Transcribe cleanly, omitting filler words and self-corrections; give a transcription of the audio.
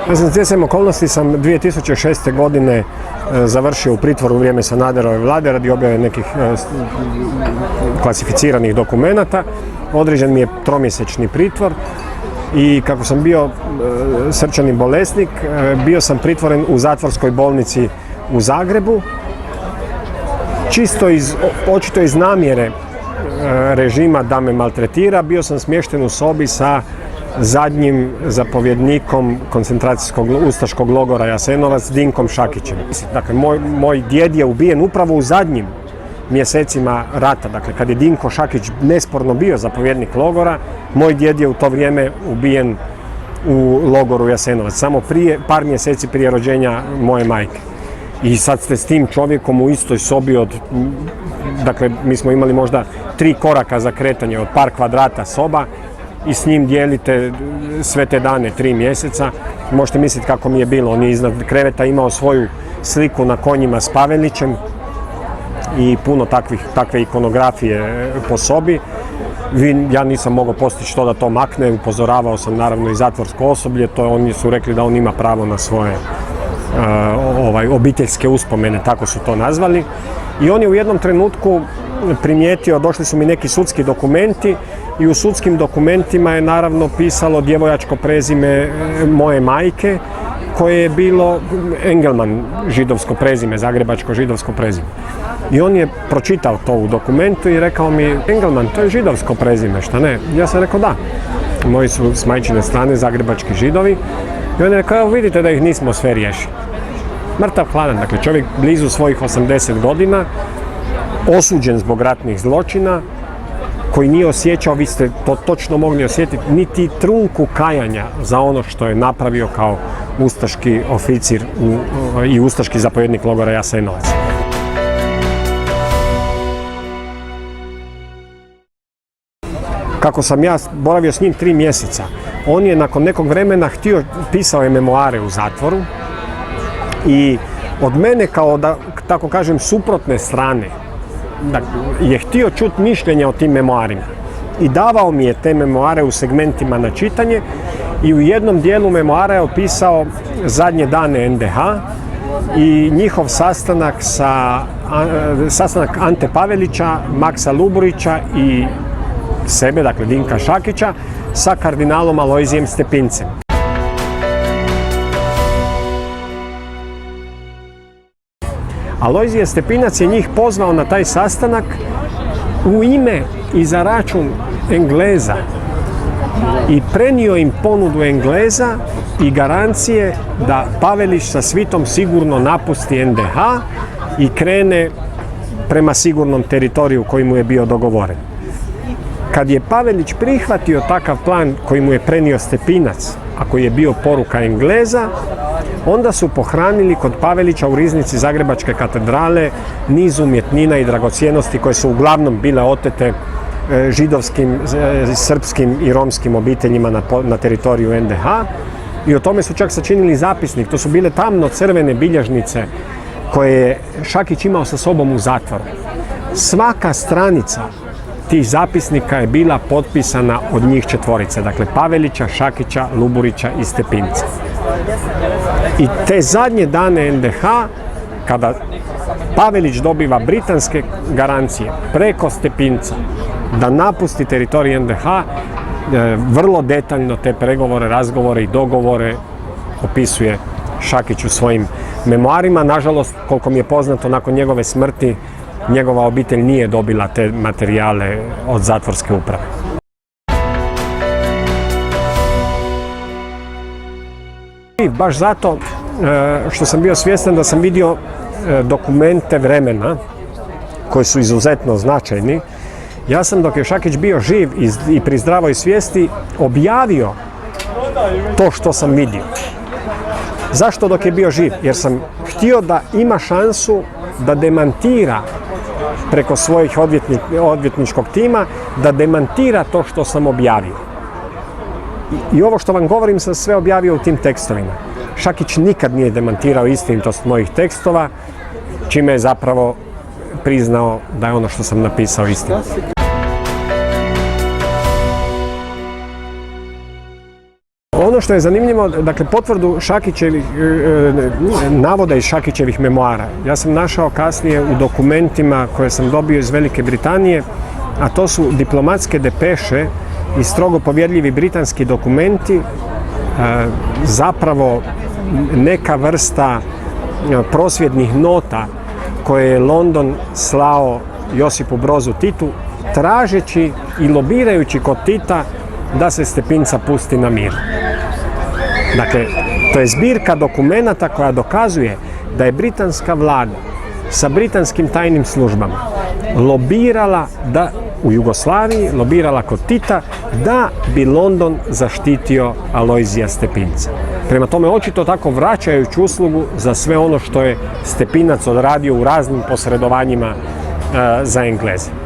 Ja sam stjecajem okolnosti 2006. godine završio u pritvoru u vrijeme Sanaderove vlade radi objave nekih klasificiranih dokumenata. Određen mi je 3-mjesečni pritvor i kako sam bio srčani bolesnik, bio sam pritvoren u zatvorskoj bolnici u Zagrebu. Očito iz namjere režima da me maltretira, bio sam smješten u sobi sa zadnjim zapovjednikom koncentracijskog ustaškog logora Jasenovac, Dinkom Šakićem. Dakle, moj djed je ubijen upravo u zadnjim mjesecima rata. Dakle, kad je Dinko Šakić nesporno bio zapovjednik logora, moj djed je u to vrijeme ubijen u logoru Jasenovac, samo par mjeseci prije rođenja moje majke. I sad ste s tim čovjekom u istoj sobi dakle, mi smo imali možda 3 koraka za kretanje od par kvadrata soba i s njim dijelite sve te dane 3 mjeseca. Možete misliti kako mi je bilo. On je iznad kreveta imao svoju sliku na konjima s Pavelićem i puno takve ikonografije po sobi. Ja nisam mogao postići to da to makne, upozoravao sam naravno i zatvorsko osoblje, oni su rekli da on ima pravo na svoje obiteljske uspomene, tako su to nazvali. I on je u jednom trenutku primijetio, došli su mi neki sudski dokumenti i u sudskim dokumentima je naravno pisalo djevojačko prezime moje majke, koje je bilo Engelman, židovsko prezime, zagrebačko židovsko prezime. I on je pročitao to u dokumentu i rekao mi: Engelman, to je židovsko prezime, šta ne? Ja sam rekao da. Moji su s majčine strane zagrebački židovi. I on je rekao: evo vidite da ih nismo sve riješili. Mrtav hladan, dakle čovjek blizu svojih 80 godina, osuđen zbog ratnih zločina, koji nije osjećao, vi ste to točno mogli osjetiti, niti trunku kajanja za ono što je napravio kao ustaški oficir i ustaški zapovjednik logora Jasenovac. Kako sam ja boravio s njim 3 mjeseca, on je nakon nekog vremena pisao je memoare u zatvoru i od mene, kao da tako kažem suprotne strane, je htio čuti mišljenja o tim memoarima i davao mi je te memoare u segmentima na čitanje i u jednom dijelu memoara je opisao zadnje dane NDH i njihov sastanak Ante Pavelića, Maksa Luburića i sebe, dakle Dinka Šakića, sa kardinalom Alojzijem Stepincem. Alojzije Stepinac je njih pozvao na taj sastanak u ime i za račun Engleza i prenio im ponudu Engleza i garancije da Pavelić sa svitom sigurno napusti NDH i krene prema sigurnom teritoriju koji mu je bio dogovoren. Kad je Pavelić prihvatio takav plan koji mu je prenio Stepinac, a koji je bio poruka Engleza, onda su pohranili kod Pavelića u riznici Zagrebačke katedrale niz umjetnina i dragocjenosti koje su uglavnom bile otete židovskim, srpskim i romskim obiteljima na teritoriju NDH. I o tome su čak sačinili zapisnik. To su bile tamno crvene bilježnice koje je Šakić imao sa sobom u zatvoru. Svaka stranica tih zapisnika je bila potpisana od njih 4, dakle Pavelića, Šakića, Luburića i Stepinca. I te zadnje dane NDH, kada Pavelić dobiva britanske garancije preko Stepinca da napusti teritorij NDH, vrlo detaljno te pregovore, razgovore i dogovore opisuje Šakić u svojim memoarima. Nažalost, koliko mi je poznato, nakon njegove smrti njegova obitelj nije dobila te materijale od zatvorske uprave. I baš zato što sam bio svjestan da sam vidio dokumente vremena koji su izuzetno značajni, ja sam, dok je Šakić bio živ i pri zdravoj svijesti, objavio to što sam vidio. Zašto dok je bio živ? Jer sam htio da ima šansu da demantira preko svojih odvjetničkog tima, da demantira to što sam objavio. I ovo što vam govorim sam sve objavio u tim tekstovima. Šakić nikad nije demantirao istinitost mojih tekstova, čime je zapravo priznao da je ono što sam napisao istina. Ono što je zanimljivo, dakle, potvrdu Šakićevih navoda iz Šakićevih memoara. Ja sam našao kasnije u dokumentima koje sam dobio iz Velike Britanije, a to su diplomatske depeše i strogo povjerljivi britanski dokumenti, zapravo neka vrsta prosvjednih nota koje je London slao Josipu Brozu Titu, tražeći i lobirajući kod Tita da se Stepinca pusti na mir. Dakle, to je zbirka dokumenata koja dokazuje da je britanska vlada sa britanskim tajnim službama lobirala da u Jugoslaviji, lobirala kod Tita da bi London zaštitio Alojzija Stepinca. Prema tome, očito tako vraćajući uslugu za sve ono što je Stepinac odradio u raznim posredovanjima za Engleze.